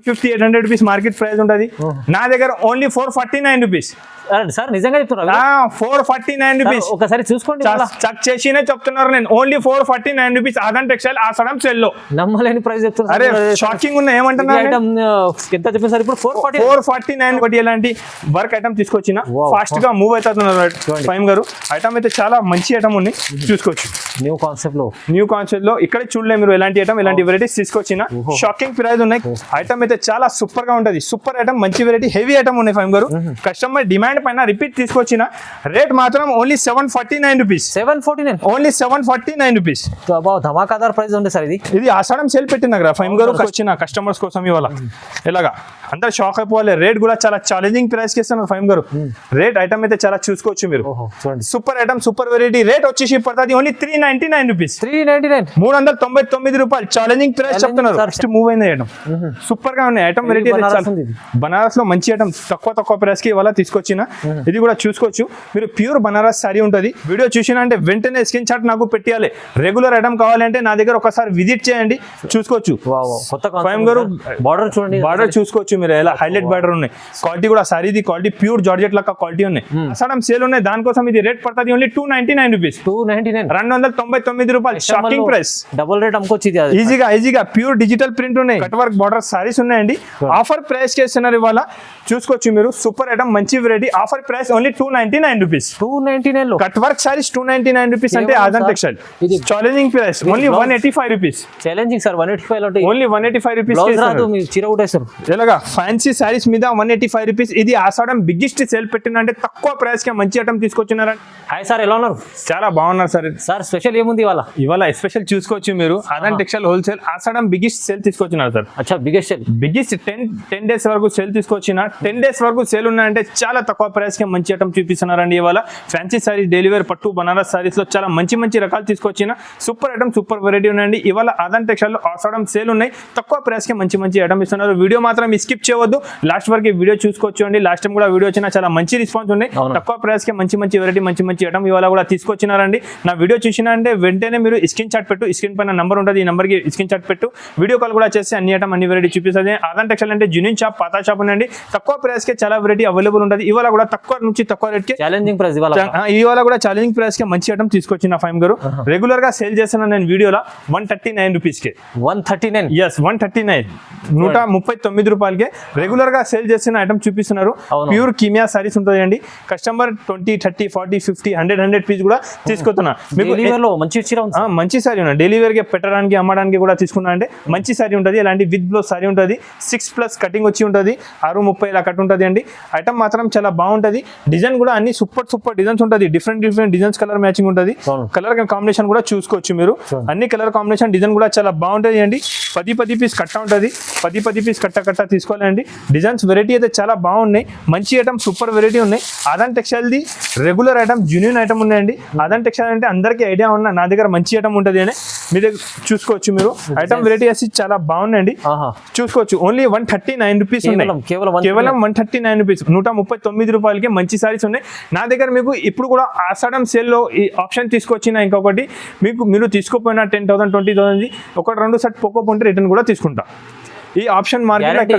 750-800 rupees market price ఉంటుంది. నా దగ్గర ఓన్లీ 449 రూపీస్ సార్. నిజంగా చెప్తున్నారు 449 రూపీస్. ఒకసారి చూసుకోండి, చెక్ చేసినే చెప్తున్నారు నేను. ఓన్లీ 449 రూపీస్ ఆదాన్ టెక్స్టైల్ ఆషాఢం సేల్ లో. నమ్మలేని ప్రైస్ చెప్తున్నారు. అరే షాకింగ్ ఉన్నాయి. ఏమంటున్నారు ఎంత చెప్పారు సార్? ఇప్పుడు 449 ఒకటి ఎలాంటి వర్క్ ఐటమ్ తీసుకొచ్చిన ఫాస్ట్ గా మూవ్ అవుతున్నారు ఫైమ్ గారు. ఐటమ్ అయితే చాలా మంచి ఐటమ్ ఉంది, చూసుకోవచ్చు. న్యూ కాన్సెప్ట్ లో ఇక్కడ చూడలే మీరు ఎలాంటి ఐటమ్ ఎలాంటి వెరైటీస్ తీసుకొచ్చిన. షాకింగ్ ప్రైస్ ఉన్నాయి. ఐటమ్ అయితే చాలా సూపర్ గా ఉంటది. సూపర్ ఐటమ్, మంచి వెరైటీ, హెవీ ఐటమ్ ఉన్నాయి ఫైమ్ గారు. కస్టమర్ డిమాండ్ పైన రిపీట్ తీసుకొచ్చిన. రేట్ మాత్రం ఓన్లీ 749 రూపీస్. Only 749 rupees. ధమాకాదార్ ప్రైస్ ఉంది సార్. ఇది ఆషాఢం సేల్ పెట్టిన కదా ఫైమ్ గారు, వచ్చిన కస్టమర్స్ కోసం ఇవాళ. ఇలాగా అందరు షాక్ అయిపోవాలి. రేట్ కూడా చాలా ఛాలెంజింగ్ ప్రైస్ కి ఇస్తున్నారు ఫైమ్ గారు. రేట్ ఐటమ్ అయితే చాలా చూసుకోవచ్చు మీరు. Super item, super variety. Rate వచ్చేసి పడుతుంది ఓన్లీ 399 రూపీస్. 399 రూపాయలు. ఛాలెంజింగ్ ప్రైస్ చెప్తున్నారు. ఫస్ట్ మూవ్ అయిన ఐటమ్ సూపర్ గా ఉన్నాయి. ఐటమ్ వెరైటీ బనారస్ లో మంచి ఐటమ్ తక్కువ ప్రైస్ కి ఇవాళ తీసుకొచ్చిన. ఇది కూడా చూసుకోవచ్చు మీరు. ప్యూర్ బనారస్ సారీ ఉంటుంది. వీడియో చూసినా అంటే వెంటనే స్క్రీన్ షాట్ నాకు పెట్టాలి. రెగ్యులర్ ఐటమ్ కావాలంటే నా దగ్గర ఒకసారి విజిట్ చేయండి, చూసుకోవచ్చు. ఫైమ్ గారు బార్డర్ చూడండి, బార్డర్ చూసుకోవచ్చు మీరు. ఎలా హైలైట్ బార్డర్ ఉన్నాయి. క్వాలిటీ కూడా సారీది క్వాలిటీ ప్యూర్ జార్జెట్ లాగా క్వాలిటీ ఉన్నాయి. ఆషాఢం సేల్ ఉన్నాయి, దానికోసం ఇది రేట్ పడుతుంది ఓన్లీ 299 రూపీస్. 299 రూపాయలు. Shocking price. డబుల్ రేట్ అమ్ముకోవచ్చు. ఈజీగా ప్యూర్ డిజిటల్ ప్రింట్ ఉన్నాయి. కట్ వర్క్ బార్డర్ సారీస్ ఉన్నాయండి. ఆఫర్ ప్రైస్ చేస్తున్నారు ఇవాళ, చూసుకోవచ్చు మీరు. సూపర్ ఐటమ్, మంచి variety. Offer price only 299 rupees. 299 లో కట్ వర్క్ సారీస్ 299 రూపీస్ అంటే Adaan textile. Challenging price only 185 rupees. Challenging sir 185 లో ఓన్లీ 185 రూపీస్. చీర కొట్టేస్తారు ఇలాగా ఫ్యాన్సీ సారీస్ మీద 185 రూపీస్. ఇది ఆషాఢం బిగ్గెస్ట్ సేల్ పెట్టినంటే తక్కువ ప్రైస్ కి మంచి ఐటమ్ తీసుకొచ్చినారండి. హాయ్ సార్, ఎలా ఉన్నారు? చాలా బాగున్నారు సార్. స్పెషల్ ఏముంది ఇవాళ? స్పెషల్ చూసుకోవచ్చు మీరు. ఆదాన్ టెక్స్టైల్ హోల్సేల్ ఆషాఢం బిగ్గెస్ట్ సేల్ తీసుకొచ్చినారు సార్. అచ్చా, బిగ్గెస్ట్ 10 డేస్ వరకు సేల్ తీసుకొచ్చిన. 10 డేస్ వరకు సేల్ ఉన్నాయంటే చాలా తక్కువ ప్రైస్ కి మంచి ఐటమ్ చూపిస్తున్నారండి ఇవాళ. ఫ్యాన్సీ సారీస్, డైలీ వేర్, పట్టు, బనారస్ సారీస్ లో చాలా మంచి రకాలు తీసుకొచ్చిన. సూపర్ ఐటమ్, సూపర్ వెరైటీ ఉన్నాయండి ఇవాళ. ఆదాన్ టెక్స్టైల్ లో ఆషాఢం సేల్ ఉన్నాయి. తక్కువ ప్రైస్ కి మంచి ఐటమ్ ఇస్తున్నారు. వీడియో మాత్రం స్కిప్ చేయవద్దు, లాస్ట్ వరకు వీడియో చూసుకోవచ్చు అండి. లాస్ట్ టైం కూడా వీడియో వచ్చిన చాలా మంచి రెస్పాన్స్ ఉన్నాయి. తక్కువ ప్రైస్ కి మంచి వెరైటీ, మంచి ఐటమ్ ఇవాళ కూడా తీసుకొచ్చినారండి. నా వీడియో చూసినా అంటే వెంటనే మీరు స్క్రీన్ షాట్ పెట్టు. స్క్రీన్ పైన నంబర్ ఉంటుంది, ఈ నంబర్ కి స్క్రీన్ షాట్ పెట్టు. వీడియో కాల్ కూడా చేస్తే అన్ని ఐటమ్, అన్ని వెరైటీ చూపిస్తుంది. ఆదాన్ టెక్స్టైల్ అంటే జెన్యూన్ షాప్, పాత షాప్ ఉందండి. తక్కువ ప్రైస్ కి చాలా వెరైటీ అవైలబుల్ ఉంటుంది. ఇవాళ కూడా తక్కువ నుంచి తక్కువ రేట్ కి ఛాలెంజింగ్ ప్రైస్ ఇవాళ కూడా ఛాలెంజింగ్ ప్రైస్ కి మంచి ఐటమ్ తీసుకొచ్చిన ఫైమ్ గారు. రెగ్యులర్ గా సేల్ చేస్తున్నా నేను వీడియోలో 139 రూపీస్ కి. 139? yes, 139. 139 రూపాయలకి రెగ్యులర్ గా సేల్ చేసిన ఐటమ్ చూపిస్తున్నారు. ప్యూర్ కిమియా సారీస్ ఉంటుంది అండి. కస్టమర్ 20, 30, 40, 50, 100 పీస్ కూడా తీసుకుంటున్నా. మంచి సారీ ఉన్నాయి. డైలీ వేర్ కి పెట్టడానికి, అమ్మడానికి కూడా తీసుకున్నా అంటే మంచి సారీ ఉంటుంది. ఇలాంటి విత్ బ్లౌజ్ సారీ ఉంటుంది. 6+ కటింగ్ వచ్చి ఉంటుంది. 630 ఇలా కట్ ఉంటుంది అండి. ఐటమ్ మాత్రం చాలా బాగుంటది. డిజైన్ కూడా అన్ని సూపర్ డిజైన్స్ ఉంటుంది. డిఫరెంట్ డిజైన్స్, కలర్ మ్యాచింగ్ ఉంటుంది. కలర్ కాంబినేషన్ కూడా చూసుకోవచ్చు మీరు. అన్ని కలర్ కాంబినేషన్, డిజైన్ కూడా చాలా బాగుంటది అండి. 10 పీస్ కట్ట ఉంటుంది. 10 పీస్ కట్ట తీసుకోవాలండి. డిజైన్స్ వెరైటీ అయితే చాలా బాగున్నాయి. మంచి ఐటమ్, సూపర్ వెరైటీ ఉన్నాయి. Adaan textile the regular item, genuine item ఉన్నాయండి. ఆదాన్ టెక్స్టైల్ అంటే అందరికీ ఐడియా ఉన్న, నా దగ్గర మంచి ఐటమ్ ఉంటుంది అని మీ దగ్గర చూసుకోవచ్చు మీరు. ఐటమ్ వెరైటీ వచ్చి చాలా బాగున్నాయండి, చూసుకోవచ్చు. ఓన్లీ 139 రూపీస్ ఉన్నాయి. కేవలం 139 రూపీస్. 139 రూపాయలకి మంచి సారీస్ ఉన్నాయి నా దగ్గర. మీకు ఇప్పుడు కూడా ఆషాఢం సేల్ లో ఈ ఆప్షన్ తీసుకొచ్చిన. ఇంకొకటి మీరు తీసుకోపోయినా 10,000, 20,000 ఒకటి 2 సెట్ పోకపోతే రిటర్న్ కూడా తీసుకుంటా. ఈ ఆప్షన్ మార్కెట్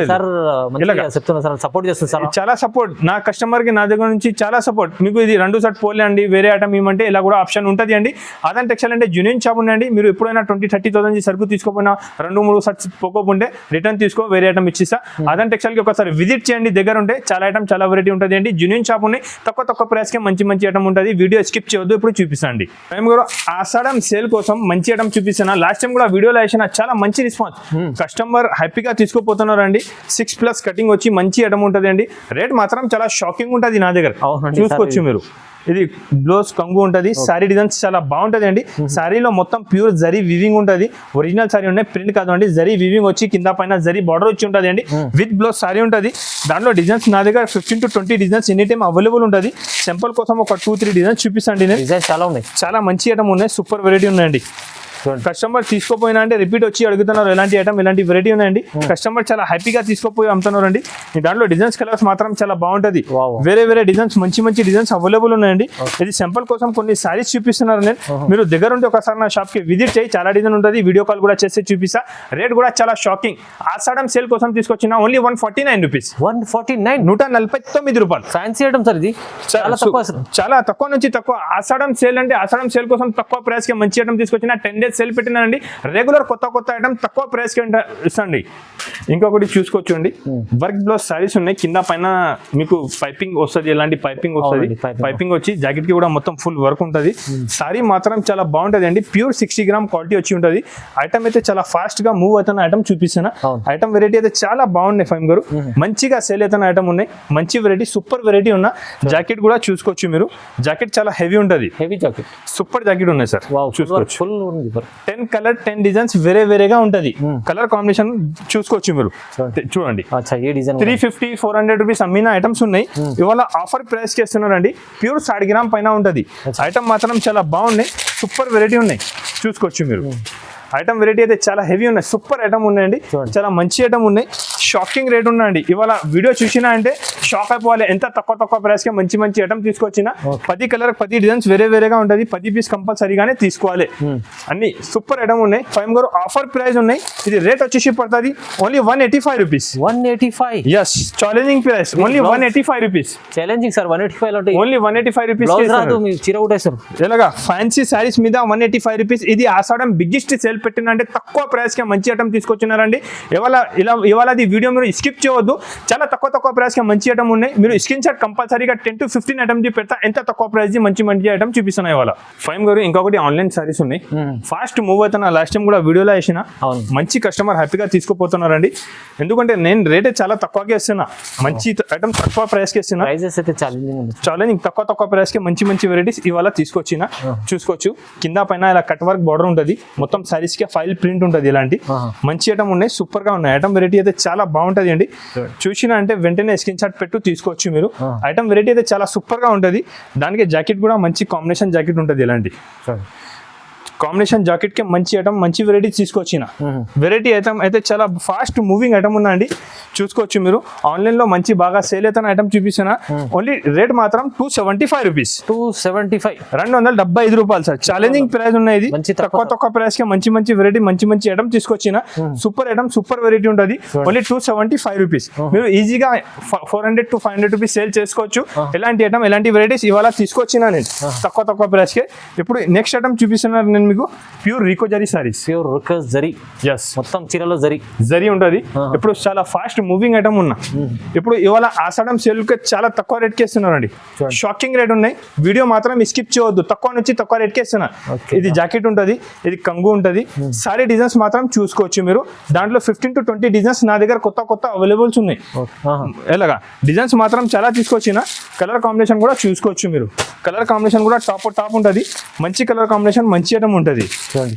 చాలా సపోర్ట్ నా కస్టమర్ కి. నా దగ్గర నుంచి చాలా సపోర్ట్. మీకు ఇది 2 సెట్ పోలే అండి, వేరే ఐటమ్ ఏమంటే ఇలా కూడా ఆప్షన్ ఉంటుంది అండి. ఆదాన్ టెక్స్టైల్ అంటే జెన్యూన్ షాప్ ఉండండి. మీరు ఎప్పుడైనా 20-30,000 సరుకు తీసుకోపోయినా 2-3 సెట్స్ పోకపోతే రిటర్న్ తీసుకో, వేరే ఐటమ్ ఇచ్చిస్తా. ఆదాన్ టెక్స్టైల్ కి ఒకసారి విజిట్ చేయండి. దగ్గర ఉంటే చాలా ఐటమ్, చాలా వెరైటీ ఉంటుంది అండి. జెన్యూన్ షాప్ ఉన్నాయి. తక్కువ ప్రైస్ కి మంచి ఐటమ్ ఉంటుంది. వీడియో స్కిప్ చేయొద్దు, ఇప్పుడు చూపిస్తాండి. మేము కూడా ఆషాఢం సేల్ కోసం మంచి ఐటమ్ చూపిస్తున్నా. లాస్ట్ టైం కూడా వీడియోలో వేసిన చాలా మంచి రెస్పాన్స్. కస్టమర్ హ్యాపీగా తీసుకుపోతున్నారండి. 6+ కటింగ్ వచ్చి మంచి ఐటమ్ ఉంటుంది అండి. రేట్ మాత్రం చాలా షాకింగ్ ఉంటుంది నా దగ్గర, చూసుకోవచ్చు మీరు. ఇది బ్లౌజ్ కంగు ఉంటుంది. సారీ డిజైన్స్ చాలా బాగుంటుంది అండి. సారీలో మొత్తం ప్యూర్ జరీ వివింగ్ ఉంటుంది. ఒరిజినల్ సారీ ఉన్నాయి, ప్రింట్ కాదు అండి. జరీ వివింగ్ వచ్చి కింద పైన జరీ బార్డర్ వచ్చి ఉంటుంది అండి. విత్ బ్లౌజ్ సారీ ఉంటుంది. దాంట్లో డిజైన్స్ నా దగ్గర 15 to 20 designs any time available ఉంటుంది. సింపుల్ కోసం ఒక 2-3 డిజైన్స్ చూపిస్తాండి. నేను చాలా ఉన్నాయి, చాలా మంచి ఐటమ్ ఉన్నాయి. సూపర్ వెరైటీ ఉన్నాయండి. కస్టమర్ తీసుకోపోయినా అంటే రిపీట్ వచ్చి అడుగుతున్నారు ఎలాంటి ఐటమ్ ఎలాంటి వెరైటీ ఉన్నాయండి. కస్టమర్ చాలా హ్యాపీగా తీసుకోపోయి అమ్ముతున్నారు అండి. దాంట్లో డిజైన్స్ కలర్స్ మాత్రం చాలా బాగుంటది. వేరే వేరే డిజైన్స్ మంచి డిజైన్స్ అవైలబుల్ ఉన్నాయండి. ఇది సింపుల్ కోసం కొన్ని సారీస్ చూపిస్తున్నారు. నేను మీరు దగ్గర ఉంటే ఒకసారి నా షాప్ కి విజిట్ చేయి, చాలా డిజైన్ ఉంటుంది. వీడియో కాల్ కూడా చేస్తే చూపిస్తా. రేట్ కూడా చాలా షాకింగ్. ఆషాఢం సేల్ కోసం తీసుకొచ్చిన ఓన్లీ 149 రూపీస్. 149 149 రూపాయలు. ఫ్యాన్సీ ఐటమ్ సార్ ఇది, చాలా తక్కువ అసలు. చాలా తక్కువ నుంచి తక్కువ. ఆషాఢం సేల్ అంటే ఆషాఢం సేల్ కోసం తక్కువ ప్రైస్ కి మంచి ఐటమ్ తీసుకొచ్చిన 10 days సేల్ పెట్టినానండి. రెగ్యులర్ కొత్త ఐటమ్ తక్కువ ప్రైస్ కి ఇస్తాండి. ఇంకొకటి చూసుకోవచ్చు అండి, వర్క్ బ్లౌజ్ సారీస్ ఉన్నాయి. కింద పైన మీకు పైపింగ్ వస్తుంది, ఎలాంటి పైపింగ్ వస్తుంది. పైపింగ్ వచ్చి జాకెట్ కి కూడా మొత్తం ఫుల్ వర్క్ ఉంటుంది. సారీ మాత్రం చాలా బాగుంటది అండి. ప్యూర్ 60 గ్రామ్ క్వాలిటీ వచ్చి ఉంటుంది. ఐటమ్ అయితే చాలా ఫాస్ట్ గా మూవ్ అవుతున్న ఐటమ్ చూపిస్తున్నా. ఐటమ్ వెరైటీ అయితే చాలా బాగున్నాయి ఫైమ్ గారు. మంచిగా సేల్ అవుతున్న ఐటమ్ ఉన్నాయి. మంచి వెరైటీ, సూపర్ వెరైటీ ఉన్న జాకెట్ కూడా చూసుకోవచ్చు మీరు. జాకెట్ చాలా హెవీ ఉంటుంది. హెవీ జాకెట్, సూపర్ జాకెట్ ఉన్నాయి సార్. చూసుకోవచ్చు. ఫుల్ ఉంది. 10 కలర్ 10 డిజైన్స్ వేరేగా ఉంటది. కలర్ కాంబినేషన్ చూసుకోవచ్చు మీరు. చూడండి, 350 400 రూపీస్ అమ్మిన ఐటమ్స్ ఉన్నాయి. ఇవాళ ఆఫర్ ప్రైస్ కి ఇస్తున్నారండి. ప్యూర్ 60 గ్రామ్ పైన ఉంటది. ఐటమ్ మాత్రం చాలా బాగున్నాయి. సూపర్ వెరైటీ ఉన్నాయి. చూసుకోవచ్చు మీరు. ఐటమ్ వెరైటీ అయితే చాలా హెవీ ఉన్నాయి. సూపర్ ఐటమ్ ఉన్నాయండి. చాలా మంచి ఐటమ్ ఉన్నాయి. షాకింగ్ రేట్ ఉన్నాయండి. ఇవాళ వీడియో చూసినా అంటే షాక్ అయిపోవాలి. ఎంత తక్కువ ప్రైస్ కి మంచి ఐటమ్ తీసుకొచ్చిన. 10 కలర్ 10 డిజైన్స్ వేరేగా ఉంటుంది. 10 పీస్ కంపల్సరీగానే తీసుకోవాలి. అన్ని సూపర్ ఐటమ్ ఉన్నాయి. ఫైవ్ గారు ఆఫర్ ప్రైస్ ఉన్నాయి. ఇది రేట్ వచ్చేసి పడుతుంది only 185 rupees. 185. yes, challenging price only 185 rupees. Challenging sir, 185 లో ఉంటాయి. Only 185 rupees. చీర కొట్టేస్తారు ఎలాగా ఫ్యాన్సీ సారీస్ మీద 185 రూపీస్. ఇది ఆషాఢం బిగ్గెస్ట్ సేల్ పెట్టిన అంటే తక్కువ ప్రైస్ కి మంచి ఐటమ్ తీసుకొచ్చినారండి. ఇవాళ వీడియో మీరు స్కిప్ చేయవద్దు. చాలా తక్కువ ప్రైస్ కి మంచి ఐటమ్ ఉన్నాయి. మీరు స్క్రీన్ షాట్ కంపల్సరీగా 10 to 15 ఐటమ్ పెడతా. ఎంత తక్కువ ప్రైస్ ది మంచి ఐటమ్ చూపిస్తున్నాయి ఇవాళ. ఫైమ్ గారు ఇంకొకటి ఆన్లైన్ సారీస్ ఉన్నాయి. ఫాస్ట్ మూవ్ అవుతున్నా. లాస్ట్ టైం కూడా వీడియోలో వేసిన మంచి కస్టమర్ హ్యాపీగా తీసుకుపోతున్నారండి. ఎందుకంటే నేను రేట్ చాలా తక్కువగా ఇస్తున్నా. మంచి ఐటమ్ తక్కువ ప్రైస్ కి ఇస్తున్నా. ఛాలెంజింగ్ తక్కువ ప్రైస్ కి మంచి వెరైటీస్ ఇవాళ తీసుకొచ్చిన. చూసుకోవచ్చు. కింద పైన ఇలా కట్ వర్క్ బార్డర్ ఉంటుంది. మొత్తం సారీస్ కి ఫైల్ ప్రింట్ ఉంటుంది. ఇలాంటి మంచి ఐటమ్ ఉన్నాయి. సూపర్ గా ఉన్నాయి. ఐటమ్ వెరైటీ అయితే చాలా బాగుంటది అండి. చూసినా అంటే వెంటనే స్క్రీన్ షాట్ పెట్టు తీసుకోవచ్చు మీరు. ఐటమ్ వెరైటీ అయితే చాలా సూపర్ గా ఉంటది. దానికి జాకెట్ కూడా మంచి కాంబినేషన్ జాకెట్ ఉంటుంది. ఇలాంటి కాంబినేషన్ జాకెట్ కి మంచి ఐటమ్ మంచి వెరైటీ తీసుకొచ్చిన. వెరైటీ ఐటమ్ అయితే చాలా ఫాస్ట్ మూవింగ్ ఐటమ్ ఉందండి. చూసుకోవచ్చు మీరు. ఆన్లైన్ లో మంచి బాగా సేల్ అవుతున్న ఐటమ్ చూపిస్తున్నా. ఓన్లీ రేట్ మాత్రం 275 రూపీస్. 275 రూపాయలు సార్. ఛాలెంజింగ్ ప్రైస్ ఉన్నాయి. ఇది తక్కువ ప్రైస్ కి మంచి వెరైటీ మంచి ఐటమ్ తీసుకొచ్చిన. సూపర్ ఐటమ్ సూపర్ వెరైటీ ఉంటుంది. Only 275 rupees. మీరు ఈజీగా 400 to 500 రూపీస్ సేల్ చేసుకోవచ్చు. ఎలాంటి ఐటమ్ ఎలాంటి వెరైటీస్ ఇవాళ తీసుకొచ్చిన నేను తక్కువ ప్రైస్ కి. ఇప్పుడు నెక్స్ట్ ఐటమ్ చూపిస్తున్నారు నేను మీకు. ప్యూర్ రికో జరీ సారీస్. ప్యూర్ రికో జరీ. ఎస్, మొత్తం చీరలో జరీ ఉంటుంది. ఇప్పుడు చాలా ఫాస్ట్ మూవింగ్ ఐటమ్ ఉన్నా. ఇప్పుడు ఇవాళ ఆషాఢం సేల్ కి చాలా తక్కువ రేట్ కి ఇస్తున్నారండి. షాకింగ్ రేట్ ఉన్నాయి. వీడియో మాత్రం స్కిప్ చేయవద్దు. తక్కువ నుంచి తక్కువ రేట్ కి ఇస్తున్నా. ఇది జాకెట్ ఉంటుంది. ఇది కంగు ఉంటుంది. సారీ డిజైన్స్ మాత్రం చూసుకోవచ్చు మీరు. దాంట్లో 15 to 20 డిజైన్స్ నా దగ్గర కొత్త అవైలబుల్స్ ఉన్నాయి. ఎలాగా డిజైన్స్ మాత్రం చాలా తీసుకొచ్చిన. కలర్ కాంబినేషన్ కూడా చూసుకోవచ్చు మీరు. కలర్ కాంబినేషన్ కూడా టాప్ ఉంటుంది. మంచి కలర్ కాంబినేషన్ మంచి ఐటమ్ ఉంటుంది.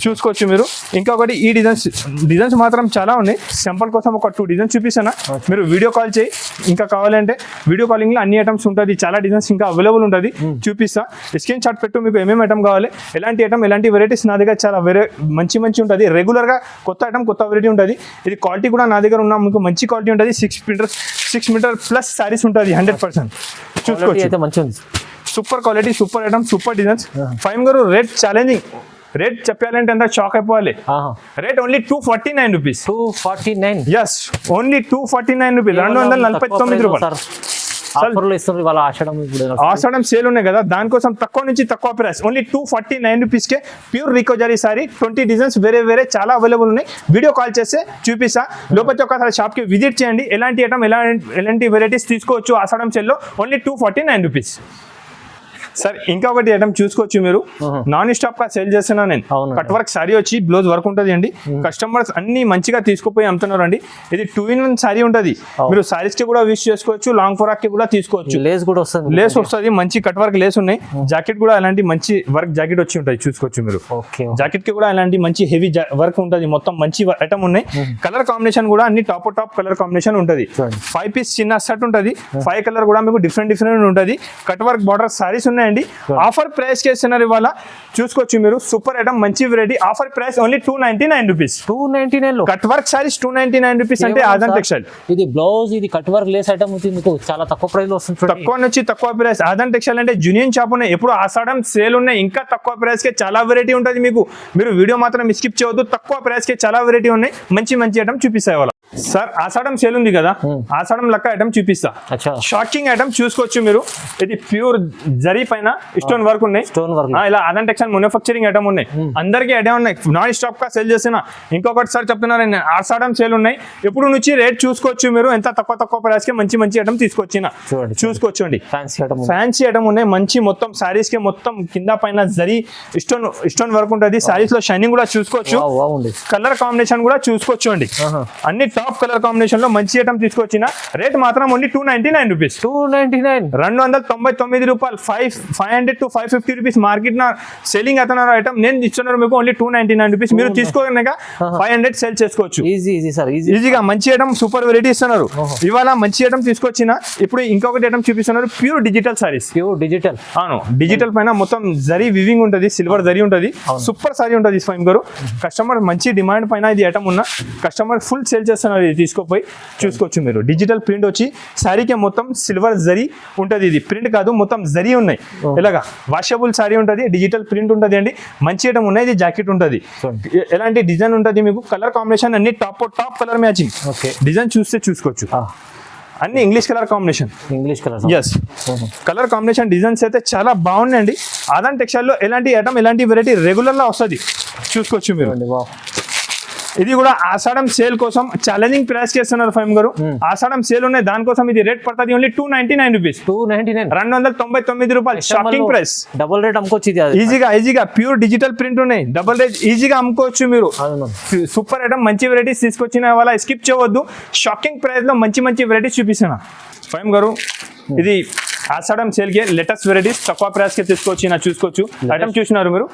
చూసుకోవచ్చు మీరు. ఇంకొకటి ఈ డిజైన్స్ మాత్రం చాలా ఉన్నాయి. సింపుల్ కోసం ఒక 2 డిజైన్స్ చూపిస్తాను. మీరు వీడియో కాల్ చేయి. ఇంకా కావాలంటే వీడియో కాలింగ్ లో అన్ని ఐటమ్స్ ఉంటుంది. చాలా డిజైన్స్ ఇంకా అవైలబుల్ ఉంటుంది. చూపిస్తా. స్క్రీన్ షాట్ పెట్టు. మీకు ఏమేమి ఐటమ్ కావాలి, ఎలాంటి ఐటమ్ ఎలాంటి వెరైటీస్ నా దగ్గర చాలా మంచి ఉంటుంది. రెగ్యులర్ గా కొత్త ఐటమ్ కొత్త వెరైటీ ఉంటుంది. ఇది క్వాలిటీ కూడా నా దగ్గర ఉన్న మీకు మంచి క్వాలిటీ ఉంటుంది. 6 మీటర్ ప్లస్ సారీస్ ఉంటుంది 100%. చూసుకోవచ్చు. Super quality super item super designs. Five గారు రేట్ ఛాలెంజింగ్. రేట్ చెప్పాలంటే అంత షాక్ అయిపోవాలి. Rate only 249 rupees. 249. Yes, only 249 rupees. 249 రూపాయలు. ఆషాఢం సేల్ ఉన్నాయి కదా, దానికోసం తక్కువ నుంచి తక్కువ ప్రైస్. ఓన్లీ 249 రూపీస్ కే ప్యూర్ రికో జరీ సారీ. 20 డిజైన్స్ వేరే చాలా అవైలబుల్ ఉన్నాయి. వీడియో కాల్ చేస్తే చూపిస్తా. లోపల ఒకసారి షాప్ కి విజిట్ చేయండి. ఎలాంటి ఐటమ్ ఎలాంటి వెరైటీస్ తీసుకోవచ్చు ఆషాఢం సేల్ లో. Only 249 rupees. సార్ ఇంకొకటి ఐటమ్ చూసుకోవచ్చు మీరు. నాన్ స్టాప్ గా సేల్ చేస్తున్నా నేను. కట్ వర్క్ సారీ వచ్చి బ్లౌజ్ వర్క్ ఉంటుంది అండి. కస్టమర్స్ అన్ని మంచిగా తీసుకుపోయి అమ్ముతున్నారు అండి. ఇది 2-in-1 సారీ ఉంటుంది. మీరు సారీస్ కి కూడా యూస్ చేసుకోవచ్చు. లాంగ్ ఫ్రాక్ కి కూడా తీసుకోవచ్చు. లేస్ వస్తుంది. మంచి కట్ వర్క్ లేస్ ఉన్నాయి. జాకెట్ కూడా అలాంటి మంచి వర్క్ జాకెట్ వచ్చి ఉంటాయి. చూసుకోవచ్చు మీరు. జాకెట్ కి కూడా అలాంటి మంచి హెవీ వర్క్ ఉంటుంది. మొత్తం మంచి ఐటమ్ ఉన్నాయి. కలర్ కాంబినేషన్ కూడా అన్ని టాప్ కలర్ కాంబినేషన్ ఉంటుంది. 5 పీస్ చిన్న సెట్ ఉంటుంది. 5 కలర్ కూడా మీకు డిఫరెంట్ ఉంటుంది. కట్ వర్క్ బార్డర్ సారీస్ ఉన్నాయి. ఉన్నాయండి. ఆఫర్ ప్రైస్ కి ఇస్తున్నారు ఇవాళ, చూసుకోవచ్చు మీరు. సూపర్ ఐటమ్, మంచి variety. Offer price only 299 rupees. 299 లో కట్ వర్క్ సారీస్ 299 రూపీస్ అంటే ఆదాన్ టెక్స్టైల్. ఇది బ్లౌజ్, ఇది కట్ వర్క్ లేస్ ఐటమ్ మీకు చాలా తక్కువ ప్రైస్ లో వస్తుంది. తక్కువ నుంచి తక్కువ ప్రైస్. ఆదాన్ టెక్స్టైల్ అంటే జూనియర్ షాప్ ఉన్నాయి, ఎప్పుడు ఆషాఢం సేల్ ఉన్నాయి. ఇంకా తక్కువ ప్రైస్ కి చాలా వెరైటీ ఉంటుంది మీకు. మీరు వీడియో మాత్రం స్కిప్ చేయవద్దు. తక్కువ ప్రైస్ కి చాలా వెరైటీ ఉన్నాయి. మంచి మంచి ఐటమ్ చూపిస్తాయి వాళ్ళ. సార్ ఆషాఢం సేల్ ఉంది కదా, ఆషాఢం లెక్క ఐటమ్ చూపిస్తా. షాకింగ్ ఐటమ్ చూసుకోవచ్చు మీరు. ఇది ప్యూర్ జరీ పైన స్టోన్ వర్క్ ఉన్నాయి. స్టోన్ వర్క్ ఇలా ఆదాన్ టెక్స్టైల్ మ్యానుఫ్యాక్చరింగ్ ఐటమ్ ఉన్నాయి. అందరికీ ఐడియా ఉన్నాయి, నాన్ స్టాప్ గా సేల్ చేసిన. ఇంకొకటి సార్ చెప్తున్నారు, ఆషాఢం సేల్ ఉన్నాయి. ఇప్పుడు నుంచి రేట్ చూసుకోవచ్చు మీరు. ఎంత తక్కువ ప్రైస్ కి మంచి మంచి ఐటమ్ తీసుకొచ్చిన చూసుకోవచ్చు అండి. ఫ్యాన్సీ ఐటమ్ ఉన్నాయి మంచి. మొత్తం సారీస్ కి మొత్తం కింద పైన జరీ స్టోన్ వర్క్ ఉంటుంది. సారీస్ లో షైనింగ్ కూడా చూసుకోవచ్చు. కలర్ కాంబినేషన్ కూడా చూసుకోవచ్చు అండి. అన్ని టాప్ కలర్ కాంబినేషన్ లో మంచి ఐటమ్ తీసుకొచ్చిన. రేట్ మాత్రం ఓన్లీ 299 రూపీస్. 299 రూపాయలు. 500 to 550 రూపీస్ మార్కెట్ నా సెల్లింగ్ అవుతున్నారు ఐటమ్. నేను ఇస్తున్నారు మీకు ఓన్లీ 299 రూపీస్. మీరు తీసుకోగా 500 సేల్ చేసుకోవచ్చు ఈజీగా. మంచి ఐటమ్, సూపర్ వెరైటీ ఇస్తున్నారు ఇవాళ. మంచి ఐటమ్ తీసుకొచ్చిన. ఇప్పుడు ఇంకొకటి ఐటమ్ చూపిస్తున్నారు, ప్యూర్ డిజిటల్ సారీస్. అవును, డిజిటల్ పైన మొత్తం జరీ వివింగ్ ఉంటుంది, సిల్వర్ జరీ ఉంటుంది. సూపర్ సారీ ఉంటుంది స్వయం గారు. కస్టమర్ మంచి డిమాండ్ పైన ఇది ఐటమ్ ఉన్న కస్టమర్ ఫుల్ సేల్ చేస్తున్నారు. ఇది తీసుకోపోయి చూసుకోవచ్చు మీరు. డిజిటల్ ప్రింట్ వచ్చి సారీకి మొత్తం సిల్వర్ జరీ ఉంటుంది. ఇది ప్రింట్ కాదు, మొత్తం జరీ ఉన్నాయి. ఇలాగా వాషబుల్ సారీ ఉంటుంది, డిజిటల్ ప్రింట్ ఉంటుంది అండి. మంచి ఐటమ్ ఉన్నాయి. ఇది జాకెట్ ఉంటుంది, ఎలాంటి డిజైన్ ఉంటుంది మీకు. కలర్ కాంబినేషన్ అన్ని టాప్ కలర్ మ్యాచింగ్. డిజైన్ చూస్తే చూసుకోవచ్చు. అన్ని English colour combination. Yes, colour combination designs అయితే చాలా బాగున్నాయండి. ఆదాన్ టెక్స్టైల్ లో ఎలాంటి ఐటమ్, ఎలాంటి వెరైటీ రెగ్యులర్ గా వస్తుంది చూసుకోవచ్చు మీరు. ఇది కూడా ఆషాఢం సేల్ కోసం ఛాలెంజింగ్ ప్రైస్ చేస్తున్నారు ఫైమ్ గారు. ఆషాఢం సేల్ ఉన్నాయి, దానికోసం ఇది రేట్ పడుతుంది ఓన్లీ 299 రూపీస్. 299 రూపాయలు. Shocking price. డబుల్ రేట్ అమ్ముకోవచ్చు ఈజీగా. ప్యూర్ డిజిటల్ ప్రింట్ ఉన్నాయి, డబుల్ రేట్ ఈజీగా అమ్ముకోవచ్చు మీరు. సూపర్ ఐటమ్, మంచి వెరైటీస్ తీసుకొచ్చిన వాళ్ళ స్కిప్ చేయవద్దు. షాకింగ్ ప్రైస్ లో మంచి మంచి వెరైటీస్ చూపిస్తున్నా ఫైమ్ గారు. ఇది ఆషాఢం సేల్ కి లేటెస్ట్ వెరైటీస్ తక్కువ ప్రైస్ కి తీసుకొచ్చిన చూసుకోవచ్చు. ఐటమ్ చూసినారు మీరు,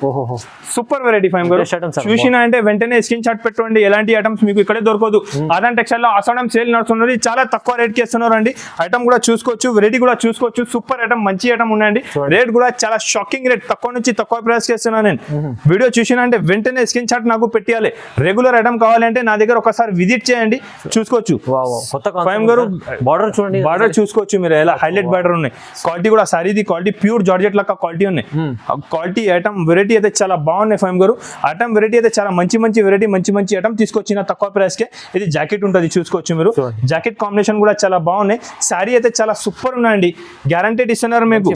సూపర్ వెరైటీ ఫైమ్ గారు. చూసినా అంటే వెంటనే స్క్రీన్ షాట్ పెట్టుకోండి. ఎలాంటి ఐటమ్స్ మీకు ఇక్కడే దొరకదు. ఆదాన్ టెక్స్టైల్ లో ఆషాఢం సేల్ నడుస్తున్నది, చాలా తక్కువ రేట్ కి ఇస్తున్నారు అండి. ఐటమ్ కూడా చూసుకోవచ్చు, వెరైటీ కూడా చూసుకోవచ్చు. సూపర్ ఐటమ్, మంచి ఐటమ్ ఉన్నాయండి. రేట్ కూడా చాలా షాకింగ్ రేట్, తక్కువ నుంచి తక్కువ ప్రైస్ కి ఇస్తున్నాను నేను. వీడియో చూసినా అంటే వెంటనే స్క్రీన్ షాట్ నాకు పెట్టాలి. రెగ్యులర్ ఐటమ్ కావాలంటే నా దగ్గర ఒకసారి విజిట్ చేయండి, చూసుకోవచ్చు. ఫైమ్ గారు బార్డర్ చూడండి, బార్డర్ చూసుకోవచ్చు మీరు. ఎలా హైలైట్ బార్డర్ ఉన్నాయి. క్వాలిటీ కూడా సారీది క్వాలిటీ ప్యూర్ జార్జెట్ లెక్క క్వాలిటీ ఉన్నాయి. క్వాలిటీ ఐటమ్ వెరైటీ అయితే చాలా బాగున్నాయి ఫైమ్ గారు. ఐటమ్ వెరైటీ అయితే చాలా మంచి వెరైటీ, మంచి ఐటమ్ తీసుకొచ్చిన తక్కువ ప్రైస్ కే. ఇది జాకెట్ ఉంటుంది చూసుకోవచ్చు మీరు. జాకెట్ కాంబినేషన్ కూడా చాలా బాగున్నాయి. సారీ అయితే చాలా సూపర్ ఉన్నాయండి. గ్యారంటీ ఇస్తున్నారు మీకు.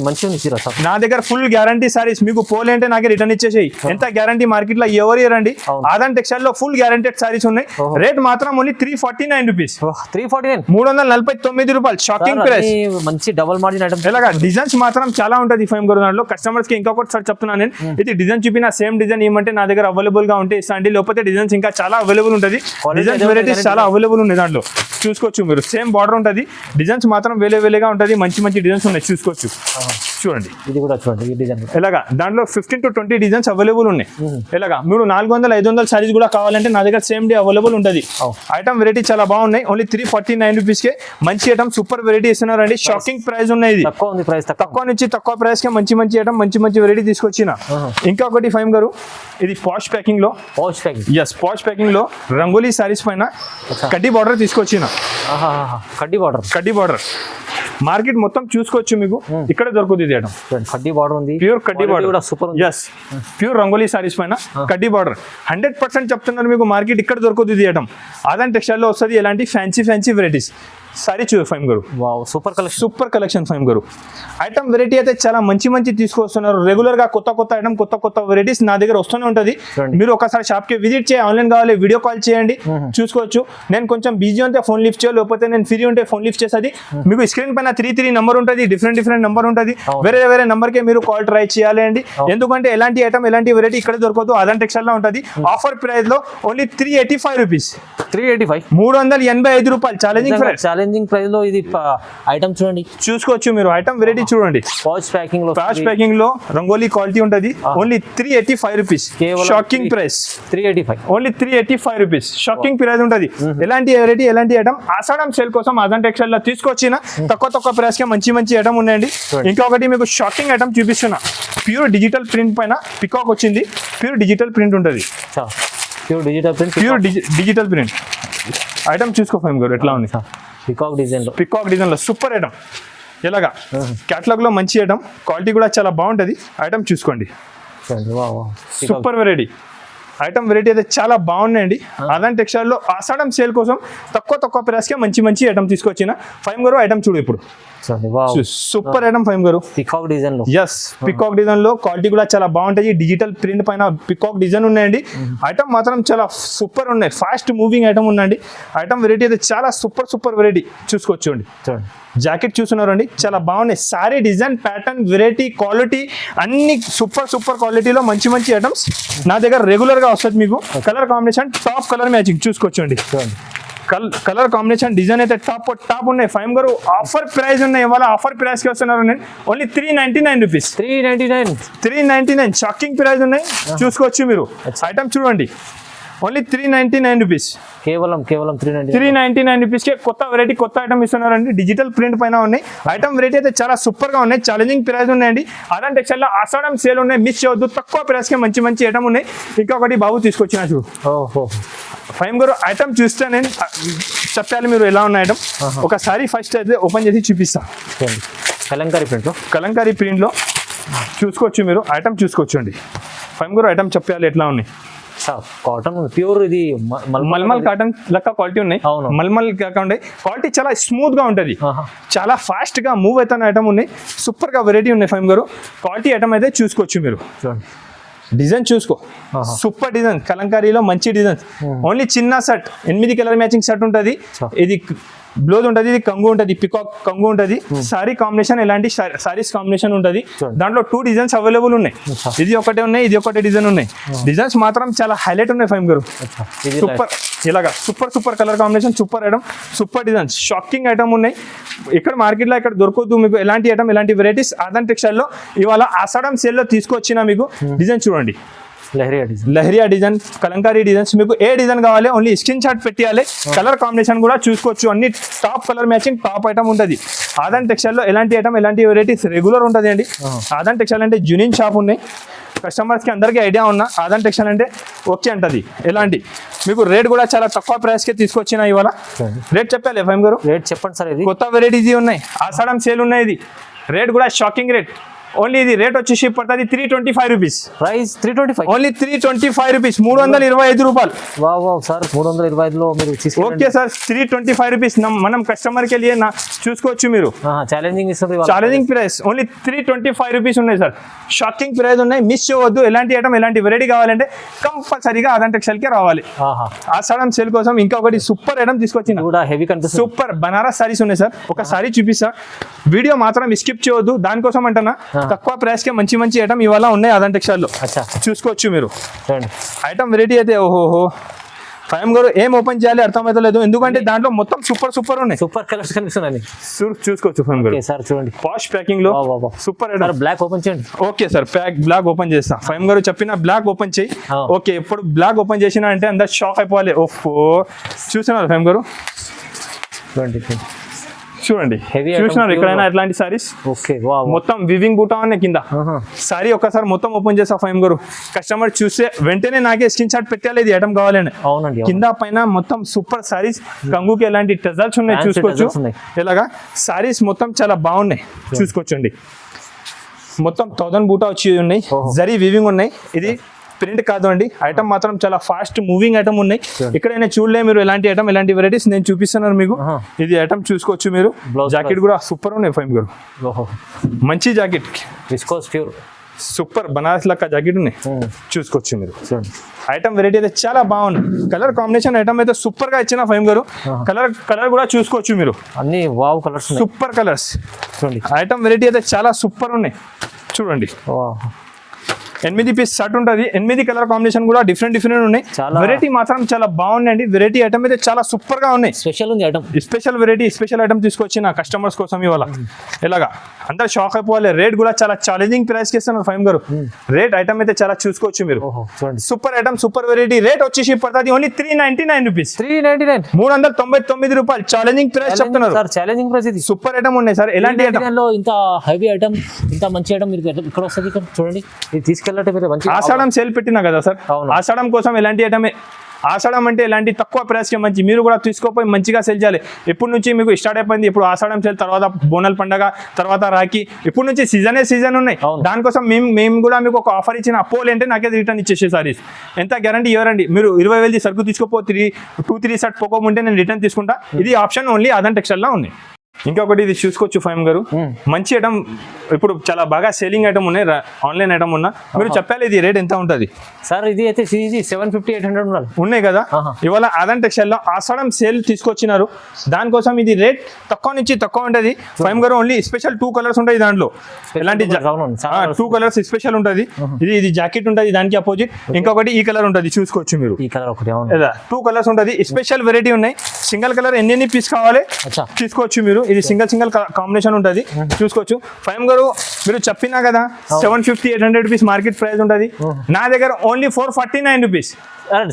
నా దగ్గర ఫుల్ గ్యారంటీ సారీస్. మీకు పోలే అంటే నాకే రిటర్న్ ఇచ్చేసేయి. ఎంత గ్యారంటీ మార్కెట్ లో ఎవరు ఇవ్వరండి. ఆదాన్ టెక్స్టైల్ లో ఫుల్ గ్యారంటెడ్ సారీస్ ఉన్నాయి. రేట్ మాత్రం ఓన్లీ 349 రూపీస్. 349 రూపాయలు. Shocking price. మంచి డబుల్ మార్జిన్ ఐటమ్. ఇలాగా డిజైన్స్ మాత్రం చాలా ఉంటుంది ఫైమ్ గారు. దాంట్లో కస్టమర్స్ కి ఇంకొకటి సార్ చెప్తున్నాను నేను, ఇది డిజైన్ చూపిన సేమ్ డిజైన్ ఏమంటే నా దగ్గర అవైలబుల్ గా ఉంటే ఇస్తాండి. లేకపోతే డిజైన్స్ ఇంకా చాలా అవైలబుల్ ఉంటుంది. డిజైన్స్ వెరైటీస్ చాలా అవైలబుల్ ఉన్నాయి దాంట్లో చూసుకోవచ్చు మీరు. సేమ్ బార్డర్ ఉంటుంది, డిజైన్స్ మాత్రం వేరేగా ఉంటుంది. మంచి డిజైన్స్ ఉన్నాయి చూసుకోవచ్చు. చూడండి, ఇది కూడా చూడండి. ఈ డిజైన్ ఇలాగా దాంట్లో 15 to 20 డిజైన్స్ అవైలబుల్ ఉన్నాయి. ఇలాగా మీరు 400-500 సారీస్ కూడా కావాలంటే నా దగ్గర సేమ్ డే అవైలబుల్ ఉంటుంది. ఐటమ్ వెరైటీ చాలా బాగున్నాయి. ఓన్లీ 349 రూపీస్ కే మంచి ఐటమ్, సూపర్ వెరైటీ ఇస్తున్నారండి. షాకింగ్ ప్రైస్ ఉన్నాయి. ఇది తక్కువ నుంచి తక్కువ ప్రైస్ కి మంచి ఐటమ్, మంచి వెరైటీ తీసుకొచ్చిన. ఇంకొకటి ఫైమ్ గారు, ఇది పాష్ ప్యాకింగ్ లో, పాష్ ప్యాకింగ్ లో రంగోలీ సారీస్ పైన కడ్డీ బార్డర్ తీసుకొచ్చిన. కడ్డీ బార్డర్ మార్కెట్ మొత్తం చూసుకోవచ్చు మీకు. ఇక్కడ దొరుకుతుంది ఇది ఐటమ్. కడ్డీ బార్డర్ ఉంది, ప్యూర్ కడ్డీ border. Super. Pure rangoli saris పైన కడ్డీ బార్డర్ 100% చెప్తున్నారు మీకు. మార్కెట్ ఇక్కడ దొరుకుతుంది ఇది ఐటమ్. ఆదాన్ టెక్స్టైల్ లో వస్తుంది. ఎలాంటి ఫ్యాన్సీ వెరైటీస్ సారీ చూ ఫైమ్ గారు. సూపర్ కలెక్షన్ ఫైమ్ గారు. ఐటమ్ వెరైటీ అయితే చాలా మంచి తీసుకొస్తున్నారు. రెగ్యులర్ గా కొత్త ఐటమ్, కొత్త వెరైటీస్ నా దగ్గర వస్తూనే ఉంటుంది. మీరు ఒకసారి షాప్ కి విజిట్ చేయండి. ఆన్లైన్ కావాలి వీడియో కాల్ చేయండి, చూసుకోవచ్చు. నేను కొంచెం బిజీ ఉంటే ఫోన్ లిఫ్ట్ చేయాలి, లేకపోతే నేను ఫ్రీ ఉంటే ఫోన్ లిఫ్ట్ చేసేది. మీకు స్క్రీన్ పైన 3 నెంబర్ ఉంటుంది, డిఫరెంట్ నెంబర్ ఉంటుంది. వేరే నెంబర్ కి మీరు కాల్ ట్రై చేయాలి అండి. ఎందుకంటే ఎలాంటి ఐటమ్, ఎలాంటి వెరైటీ ఇక్కడ దొరకదు. ఆదాన్ టెక్స్టైల్ లో ఉంటుంది. ఆఫర్ ప్రైస్ లో ఓన్లీ 385 రూపీస్. 385 రూపాయలు. ఛాలెంజింగ్ ఛాలెంజింగ్ ప్రైస్ లో ఇది ఐటమ్ చూడండి, చూసుకోవచ్చు మీరు. ఐటమ్ వెరైటీ చూడండి, పౌచ్ ప్యాకింగ్ లో ఫ్లాష్ ప్యాకింగ్ లో రంగోలీ క్వాలిటీ ఉంటది. Only 385 rupees, shocking price. 385 only 385 rupees, shocking price ఉంటది. ఎలాంటి వెరైటీ, ఎలాంటి ఐటమ్ ఆషాఢం సేల్ కోసం అజంతా టెక్స్టైల్ లో తీసుకొచ్చిన తక్కువ ప్రైస్ కి మంచి ఐటమ్ ఉన్నాయండి. ఇంకొకటి మీకు షాకింగ్ ఐటమ్ చూపిస్తున్నా, ప్యూర్ డిజిటల్ ప్రింట్ పైన పికాక్ వచ్చింది. ప్యూర్ డిజిటల్ ప్రింట్ ఉంటది, pure digital print, pure digital print item చూసుకో ఫైమ్ గారు ఎట్లా ఉంది. పికాక్ డిజైన్ లో, పికాక్ డిజైన్ లో సూపర్ ఐటమ్. ఎలాగా క్యాటలాగ్ లో మంచి ఐటమ్, క్వాలిటీ కూడా చాలా బాగుంటది. ఐటమ్ చూసుకోండి, సూపర్ వెరైటీ. ఐటమ్ వెరైటీ అయితే చాలా బాగున్నాయండి. అదాన్ టెక్స్టైల్ లో ఆషాఢం సేల్ కోసం తక్కువ ప్రైస్ కి మంచి ఐటమ్ తీసుకొచ్చిన. ఫైమ్ గారు ఐటమ్ చూడు ఇప్పుడు, సూపర్ ఐటమ్ ఫైమ్ గారు. పికాక్ డిజైన్ లో, ఎస్ పికాక్ డిజైన్ లో క్వాలిటీ కూడా చాలా బాగుంటాయి. డిజిటల్ ప్రింట్ పైన పికాక్ డిజైన్ ఉన్నాయండి. ఐటమ్ మాత్రం చాలా సూపర్ ఉన్నాయి, ఫాస్ట్ మూవింగ్ ఐటమ్ ఉందండి. ఐటమ్ వెరైటీ అయితే చాలా సూపర్ వెరైటీ చూసుకోవచ్చు అండి. జాకెట్ చూస్తున్నారండి, చాలా బాగున్నాయి. Sorry design, pattern, variety, quality అన్ని సూపర్ క్వాలిటీలో మంచి ఐటమ్స్ నా దగ్గర రెగ్యులర్ గా వస్తుంది. మీకు colour combination top colour matching చూసుకోవచ్చు అండి. కలర్ కాంబినేషన్ డిజైన్ అయితే టాప్ ఉన్నాయి. ఫైమ్ గారు ఆఫర్ ప్రైస్ ఉన్నాయి, ఇవాళ ఆఫర్ ప్రైస్ కి వస్తున్నారు. ఓన్లీ 399 రూపీస్, 399 షాకింగ్ ప్రైస్ ఉన్నాయి. చూసుకోవచ్చు మీరు. ఐటమ్ చూడండి, ఓన్లీ 399 రూపీస్, కేవలం 399 రూపీస్ కి కొత్త వెరైటీ, కొత్త ఐటమ్ ఇస్తున్నారండి. డిజిటల్ ప్రింట్ పైన ఉన్నాయి. ఐటమ్ వెరైటీ అయితే చాలా సూపర్ గా ఉన్నాయి. ఛాలెంజింగ్ ప్రైస్ ఉన్నాయండి. అదాన్ టెక్స్టైల్ లో ఆషాఢం సేల్ ఉన్నాయి, మిస్ చేయొద్దు. తక్కువ ప్రైస్ కి మంచి ఐటమ్ ఉన్నాయి. ఇంకొకటి బాబు తీసుకొచ్చిన చూడు ఫైమ్ గారు. ఐటమ్ చూస్తే నేను చెప్పాలి మీరు ఎలా ఉన్న ఐటమ్. ఒకసారి ఫస్ట్ అయితే ఓపెన్ చేసి చూపిస్తా. కలంకారీ ప్రింట్ లో చూసుకోవచ్చు మీరు. ఐటమ్ చూసుకోవచ్చు అండి. ఫైమ్ గారు ఐటమ్ చెప్పాలి ఎట్లా ఉన్నాయి. కాటన్ ప్యూర్, ఇది మల్మల్ కాటన్ లెక్క క్వాలిటీ ఉన్నాయి. మల్మల్ కాకుండా క్వాలిటీ చాలా స్మూత్ గా ఉంటది, చాలా ఫాస్ట్ గా మూవ్ అవుతున్న ఐటమ్ ఉన్నాయి. సూపర్ గా వెరైటీ ఉన్నాయి ఫైమ్ గారు. క్వాలిటీ ఐటమ్ అయితే చూసుకోవచ్చు మీరు. డిజైన్ చూసుకో, సూపర్ డిజైన్. కలంకారీలో మంచి డిజైన్. ఓన్లీ చిన్న షర్ట్, 8 కలర్ మ్యాచింగ్ షర్ట్ ఉంటుంది. ఇది బ్లౌజ్ ఉంటుంది, ఇది కంగు ఉంటుంది, పికాక్ కంగు ఉంటుంది. సారీ కాంబినేషన్ ఎలాంటి సారీస్ కాంబినేషన్ ఉంటుంది. దాంట్లో 2 డిజైన్స్ అవైలబుల్ ఉన్నాయి. ఇది ఒకటే ఉన్నాయి, ఇది ఒకటే డిజైన్ ఉన్నాయి. డిజైన్స్ మాత్రం చాలా హైలైట్ ఉన్నాయి ఫైమ్ గారు. సూపర్, ఇలాగా super colour combination, super item, super designs, shocking item ఉన్నాయి. ఇక్కడ మార్కెట్లో ఇక్కడ దొరకదు మీకు ఎలాంటి ఐటమ్, ఎలాంటి వెరైటీస్. అదాన్ టెక్స్టైల్ లో ఇవాళ ఆషాఢం సేల్ లో తీసుకొచ్చిన మీకు. డిజైన్ చూడండి, లహరియా డిజైన్, కలంకారీ డిజైన్స్. మీకు ఏ డిజైన్ కావాలి ఓన్లీ స్క్రీన్ షాట్ పెట్టాలి. కలర్ కాంబినేషన్ కూడా చూసుకోవచ్చు. అన్ని top colour matching, top item ఉంటుంది. అదాన్ టెక్స్టైల్ లో ఎలాంటి ఐటమ్, ఎలాంటి వెరైటీస్ రెగ్యులర్ ఉంటుంది అండి. అదాన్ టెక్స్టైల్ అంటే జునిన్ షాప్ ఉన్నాయి. కస్టమర్స్ కి అందరికీ ఐడియా ఉన్నా అదాన్ టెక్స్టైల్ అంటే ఓకే అంటది. ఎలాంటి మీకు రేట్ కూడా చాలా తక్కువ ప్రైస్ కి తీసుకొచ్చిన. ఇవాళ రేట్ చెప్పాలి ఫైమ్ గారు. రేట్ చెప్పండి సార్. ఇది కొత్త వెరైటీస్ ఉన్నాయి, ఆషాఢం సేల్ ఉన్నాయి. ఇది రేట్ కూడా షాకింగ్ రేట్. ఓన్లీ ఇది రేట్ వచ్చేసి పడుతుంది 325 రూపీస్. ప్రైస్ 325, ఓన్లీ 325 రూపీస్, 325 రూపాయలు. సార్ 325 లో మీరు ఓకే సార్. 325 రూపీస్ మనం కస్టమర్ కి లియే చూసుకోవచ్చు మీరు. ఛాలెంజింగ్ ఇస్తుంది, ఛాలెంజింగ్ ప్రైస్. ఓన్లీ 325 రూపీస్ ఉన్నాయి సార్. షాకింగ్ ప్రైస్ ఉన్నాయి, మిస్ చేయవద్దు. ఎలాంటి ఐటమ్, ఎలాంటి వెరైటీ కావాలంటే కంపల్సరీగా అదాన్ టెక్స్టైల్ కి రావాలి. ఆషాఢం సేల్ కోసం ఇంకొకటి సూపర్ ఐటమ్ తీసుకొచ్చింది. హెవీ కనిపిస్తుంది. సూపర్ బనారస్ సారీస్ ఉన్నాయి సార్. ఒక సారీ చూపిస్తా, వీడియో మాత్రం స్కిప్ చేయవద్దు. దానికోసం అంటున్నా తక్కువ ప్రైస్ కి మంచి ఐటమ్ ఇవాళ ఉన్నాయి అదాన్ టెక్స్టైల్ లో. చూసుకోవచ్చు మీరు. ఐటమ్ వెరైటీ అయితే ఓహో ఫైమ్ గారు ఏం ఓపెన్ చేయాలి అర్థమైతలేదు, ఎందుకంటే దాంట్లో మొత్తం సూపర్ ఉన్నాయి. సూపర్ కలర్స్ కనిపిస్తున్నాయి, చూసుకోవచ్చు ఫైమ్ గారు. సార్ చూడండి, పాష్ ప్యాకింగ్ లో సూపర్ ఐటమ్. బ్లాక్ ఓపెన్ చేయండి. ఓకే సార్, బ్లాక్ ఓపెన్ చేస్తా. ఫైమ్ గారు చెప్పిన బ్లాక్ ఓపెన్ చేయి. ఓకే, ఇప్పుడు బ్లాక్ ఓపెన్ చేసినా అంటే అందరు షాక్ అయిపోవాలి. ఓహో, చూస్తున్నారు ఫైమ్ గారు. చూడండి, చూసినారు ఎక్కడైనా ఎట్లాంటి సారీస్. మొత్తం వివింగ్ బూటా ఉన్నాయి కింద. సారీ ఒక్కసారి మొత్తం ఓపెన్ చేస్తా ఫైమ్ గారు. కస్టమర్ చూస్తే వెంటనే నాకే స్క్రీన్ షాట్ పెట్టాలి ఇది ఐటమ్ కావాలని. కింద పైన మొత్తం సూపర్ సారీస్. కంగుకి ఎలాంటి టజల్స్ ఉన్నాయి చూసుకోవచ్చు. ఇలాగా సారీస్ మొత్తం చాలా బాగున్నాయి చూసుకోవచ్చండి. మొత్తం 1000 బూటా వచ్చి ఉన్నాయి, జరీ వివింగ్ ఉన్నాయి. ఇది ప్రింట్ కాదు అండి, ఐటమ్ మాత్రం చాలా ఫాస్ట్ మూవింగ్ ఐటమ్ ఉన్నాయి. ఎక్కడైనా చూడలే మీరు ఎలాంటి ఐటమ్, ఎలాంటి వెరైటీస్ నేను చూపిస్తున్నాను మీకు. ఇది ఐటమ్ చూసుకోవచ్చు మీరు. జాకెట్ కూడా సూపర్ ఉన్నాయి ఫైమ్ గారు. మంచి jacket, viscose pure, super Banaras లెక్క జాకెట్ ఉన్నాయి. చూసుకోవచ్చు మీరు. ఐటమ్ వెరైటీ అయితే చాలా బాగుంది. కలర్ కాంబినేషన్ ఐటమ్ అయితే సూపర్ గా ఇచ్చిన ఫైమ్ గారు. కలర్ కూడా చూసుకోవచ్చు మీరు. అన్ని wow colours, super colours. Item variety అయితే చాలా సూపర్ ఉన్నాయి చూడండి. 8 పీస్ షర్ట్ ఉంటుంది. 8 కలర్ కాంబినేషన్ కూడా డిఫరెంట్ ఉన్నాయి. వెరైటీ మాత్రం చాలా బాగుందండి. వెరైటీ ఐటమ్ అయితే చాలా సూపర్ గా ఉన్నాయి. స్పెషల్ ఉంది item, special variety special item తీసుకొచ్చి నా కస్టమర్స్ కోసం ఇవాళ ఎలాగా అందరు షాక్ అయిపోవాలి. రేట్ కూడా చాలా ఛాలెంజింగ్ ప్రైస్ కి ఇస్తున్నారు ఫైమ్ గారు. రేట్ ఐటమ్ అయితే చాలా చూసుకోవచ్చు మీరు. Super item super variety. Rate వచ్చేసి పడుతుంది ఓన్లీ 399 రూపీస్. 399 399 రూపాయలు ఛాలెంజింగ్ ప్రైస్ చెప్తున్నారు సార్. ఛాలెంజింగ్ ప్రైస్ ఇది. సూపర్ ఐటమ్ ఉన్నాయి సార్. ఎలాంటి ఐటమ్ లో ఇంత హెవీ ఐటమ్, ఇంత మంచి ఐటమ్ మీరు ఇక్కడ వస్తుంది. ఇక్కడ చూడండి, ఇది తీసుకెళ్ళట్టే మీరు మంచి ఆషాఢం సేల్ పెట్టినా కదా సార్. ఆషాఢం కోసం ఎలాంటి ఐటమే. ఆషాఢం అంటే ఇలాంటి తక్కువ ప్రైస్కి మంచి మీరు కూడా తీసుకోపోయి మంచిగా సేల్ చేయాలి. ఎప్పటి నుంచి మీకు స్టార్ట్ అయిపోయింది. ఇప్పుడు ఆషాఢం సేల్, తర్వాత బోనల్ పండగ, తర్వాత రాఖీ, ఇప్పుడు నుంచి సీజన్ ఉన్నాయి. దానికోసం మేము కూడా మీకు ఒక ఆఫర్ ఇచ్చిన అపోల్ అంటే నాకే రిటర్న్ ఇచ్చేసే సారీస్. ఎంత గ్యారంటీ ఇవ్వరండి. మీరు 20,000 సరుకు తీసుకోపో 2-3 సెట్ పోకోమంటే నేను రిటర్న్ తీసుకుంటా. ఇది ఆప్షన్ ఓన్లీ ఆదాన్ టెక్స్టైల్లో ఉంది. ఇంకొకటి ఇది చూసుకోవచ్చు ఫైమ్ గారు. మంచి ఐటమ్ ఇప్పుడు చాలా బాగా సేలింగ్ ఐటమ్ ఉన్నాయి. ఆన్లైన్ ఐటమ్ ఉన్నా మీరు చెప్పాలి ఇది రేట్ ఎంత ఉంటుంది సార్. ఇది అయితే 750-800 ఉన్నాయి కదా. ఇవాళ ఆదాన్ టెక్స్టైల్ లో ఆషాఢం సేల్ తీసుకొచ్చినారు. దానికోసం ఇది రేట్ తక్కువ నుంచి తక్కువ ఉంటుంది ఫైమ్ గారు. ఓన్లీ స్పెషల్ 2 కలర్స్ ఉంటాయి దాంట్లో. ఎలాంటి 2 కలర్స్ స్పెషల్ ఉంటుంది. ఇది జాకెట్ ఉంటుంది దానికి అపోజిట్. ఇంకొకటి ఈ కలర్ ఉంటుంది చూసుకోవచ్చు మీరు. ఈ కలర్ ఒకటి 2 కలర్స్ ఉంటుంది. స్పెషల్ వెరైటీ ఉన్నాయి. సింగిల్ కలర్ ఎన్ని పీస్ కావాలి తీసుకోవచ్చు మీరు. ఇది సింగిల్ కాంబినేషన్ ఉంటుంది చూసుకోవచ్చు. ఫైమ్ గారు మీరు చెప్పినా కదా 750-800 రూపీస్ మార్కెట్ ప్రైస్ ఉంటుంది. నా దగ్గర ఓన్లీ 449 రూపీస్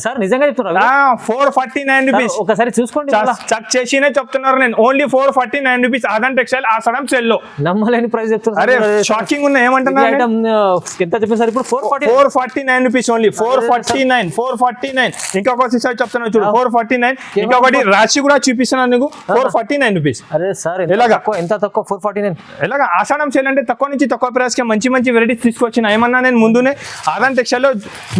సార్. నిజంగా చెప్తున్నారు 449 రూపీస్. ఒకసారి చూసుకోండి, చెక్ చేసినే చెప్తున్నారు నేను. ఓన్లీ 449 రూపీస్ ఆదాన్ టెక్స్టైల్ ఆషాఢం సేల్ లో. నమ్మలేని ప్రైస్ చెప్తున్నారు. అరే షాకింగ్ ఉన్నాయి. ఏమంటున్నారు ఎంత చెప్పారు సార్? ఇప్పుడు 449 రూపీస్ ఓన్లీ. 449. ఇంకొకటి సార్ చెప్తున్నాను చూడు 449. ఇంకొకటి రాశి కూడా చూపిస్తున్నాను నీకు 449 రూపీస్. అరే సార్ ఎంత తక్కువ 449. ఎలాగా ఆషాఢం సేల్ అంటే తక్కువ నుంచి తక్కువ ప్రైస్ కి మంచి వెరైటీస్ తీసుకొచ్చిన. ఏమన్నా నేను ముందునే ఆదాన్ టెక్స్టైల్ లో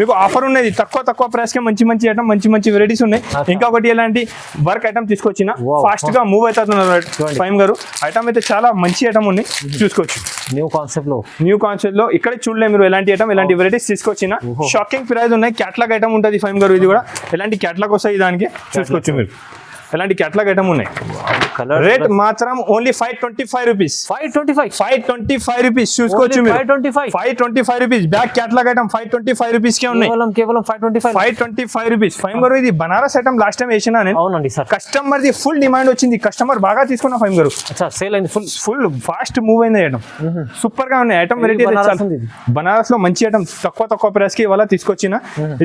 మీకు ఆఫర్ ఉన్నది. తక్కువ ప్రైస్ కి మంచి ఐటమ్ మంచి వెరైటీస్ ఉన్నాయి. ఇంకొకటి ఎలాంటి వర్క్ ఐటమ్ తీసుకొచ్చిన ఫాస్ట్ గా మూవ్ అవుతుంది ఫైమ్ గారు. ఐటమ్ అయితే చాలా మంచి ఐటమ్ ఉన్నాయి చూసుకోవచ్చు. న్యూ కాన్సెప్ట్ లో ఇక్కడ చూడలే మీరు ఎలాంటి ఐటమ్ ఎలాంటి వెరైటీస్ తీసుకొచ్చిన. షాకింగ్ ప్రైస్ ఉన్నాయి. క్యాట్లాగ్ ఐటమ్ ఉంటుంది ఫైమ్ గారు. ఇది కూడా ఎలాంటి క్యాట్లాగ్ వస్తాయి దానికి చూసుకోవచ్చు మీరు. ఎలాంటి క్యాట్లాగ్ ఐటమ్ ఉన్నాయి. రేట్ మాత్రం ఓన్లీ 525 రూపీస్. 525 రూపీస్ చూసుకోవచ్చు మీరు. 525 rupees. Back catalogue item 525 rupees కే ఉన్నాయి. కేవలం 525 రూపీస్. ఫైమ్ గారు ఇది బనారస్ ఐటమ్ లాస్ట్ టైం వేసినా నేను. అవునండి sir. Customer the full demand వచ్చింది. కస్టమర్ బాగా తీసుకున్నా ఫైమ్ గారు. సేల్ అయింది. ఫుల్ ఫాస్ట్ మూవ్ అయింది ఐటమ్. సూపర్ గా ఉన్నాయి ఐటమ్. వెరైటీ బనారస్ లో మంచి ఐటమ్ తక్కువ ప్రైస్ కి ఇవాళ తీసుకొచ్చిన.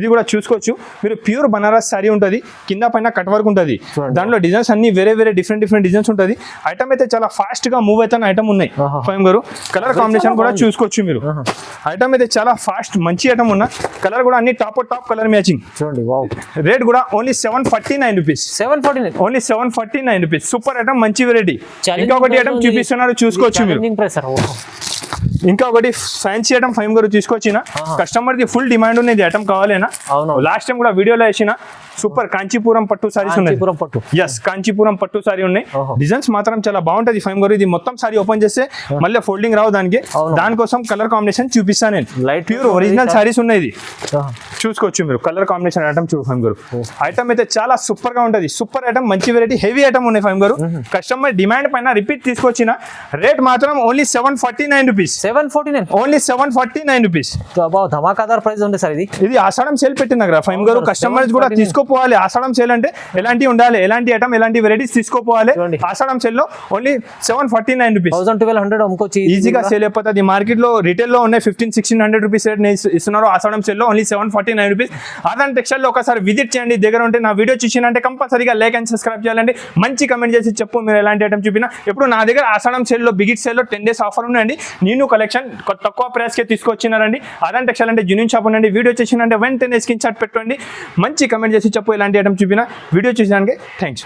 ఇది కూడా చూసుకోవచ్చు మీరు. ప్యూర్ బనారస్ సారీ ఉంటుంది. కింద పైన కట్ వర్క్ ఉంటుంది. దాంట్లో డిజైన్స్ అన్ని వేరే డిఫరెంట్ డిజైన్స్ ఉంటుంది. ఐటమ్ అయితే చాలా ఫాస్ట్ గా మూవ్ అవుతున్న ఐటమ్ ఉన్నాయి ఫైమ్ గారు. కలర్ కాంబినేషన్ కూడా చూసుకోవచ్చు మీరు. ఐటమ్ అయితే చాలా ఫాస్ట్ మంచి ఐటమ్ ఉన్న. కలర్ కూడా అన్ని టాప్ కలర్ మ్యాచింగ్ చూడండి. రేట్ కూడా only 749 rupees. Only 749 rupees. Super item మంచి వెరైటీ. ఇంకొకటి ఐటమ్ చూపిస్తున్నారు చూసుకోవచ్చు మీరు. ఇంకొకటి ఫ్యాన్సీ ఐటమ్ ఫైమ్ గారు తీసుకొచ్చిన. కస్టమర్ ది ఫుల్ డిమాండ్ ఉన్నది ఐటమ్ కావాలేనా. లాస్ట్ టైం కూడా వీడియోలో వేసిన. సూపర్ కాంచీపురం పట్టు సారీస్ ఉన్నాయి. కాంచీపురం పట్టు సారీ ఉన్నాయి. డిజైన్స్ మాత్రం చాలా బాగుంటది ఫైమ్ గారు. ఇది మొత్తం సారీ ఓపెన్ చేస్తే మళ్ళీ ఫోల్డింగ్ రావు దానికి. దానికోసం కలర్ కాంబినేషన్ చూపిస్తాను నేను. ప్యూర్ ఒరిజినల్ సారీస్ ఉన్నాయి. ఇది చూసుకోవచ్చు మీరు. కలర్ కాంబినేషన్ ఐటమ్ చూడు ఫైమ్ గారు. ఐటమ్ అయితే చాలా సూపర్ గా ఉంటది. సూపర్ ఐటమ్ మంచి వెరైటీ హెవీ ఐటమ్ ఉన్నాయి ఫైమ్ గారు. కస్టమర్ డిమాండ్ పైన రిపీట్ తీసుకొచ్చిన. రేట్ మాత్రం ఓన్లీ 749 రూపీస్. Only 749 rupees. ధమాకాదార్ ప్రైస్ ఉంది సార్. ఇది ఆషాఢం సేల్ పెట్టిన కదా ఫైమ్ గారు. కస్టమర్స్ కూడా తీసుకోపోవాలి. ఆషాఢం సేల్ అంటే ఎలాంటి ఉండాలి, ఎలాంటి ఐటమ్ ఎలాంటి వెరైటీస్ తీసుకోపోవాలి. ఆషాఢం సేల్ లో ఓన్లీ 749 రూపీస్. 1200 అమ్ముకోవచ్చు ఈజీగా సేల్ అయిపోతుంది. మార్కెట్ లో రిటైల్ లో ఉన్నాయి 1500-1600 రూపీస్ రేట్ ఇస్తున్నారు. ఆషాఢం సేల్ లో ఓన్లీ 749 రూపీస్. ఆదాన్ టెక్స్టైల్ లో ఒకసారి విజిట్ చేయండి. దగ్గర ఉంటే నా వీడియో చూసినంటే కంపల్సరీగా లైక్ అండ్ సబ్స్క్రైబ్ చేయాలండి. మంచి కమెంట్ చేసి చెప్పు మీరు ఎలాంటి ఐటమ్ చూపినా. ఇప్పుడు నా దగ్గర ఆషాఢం సేల్ లో బిగిట్ సేల్ లో 10 days ఆఫర్ ఉన్నాయండి. నేను కలెక్షన్ తక్కువ ప్రైస్ కి తీసుకొచ్చినారండి. ఆదాన్ టెక్స్టైల్ అంటే జెన్యూన్ షాప్ ఉండండి. వీడియో చేసినంటే వెంటనే స్క్రీన్ షాట్ పెట్టండి. మంచి కమెంట్ చేసి చెప్పు ఎలాంటి ఐటమ్ చూపినా. వీడియో చూసినానికి థ్యాంక్స్.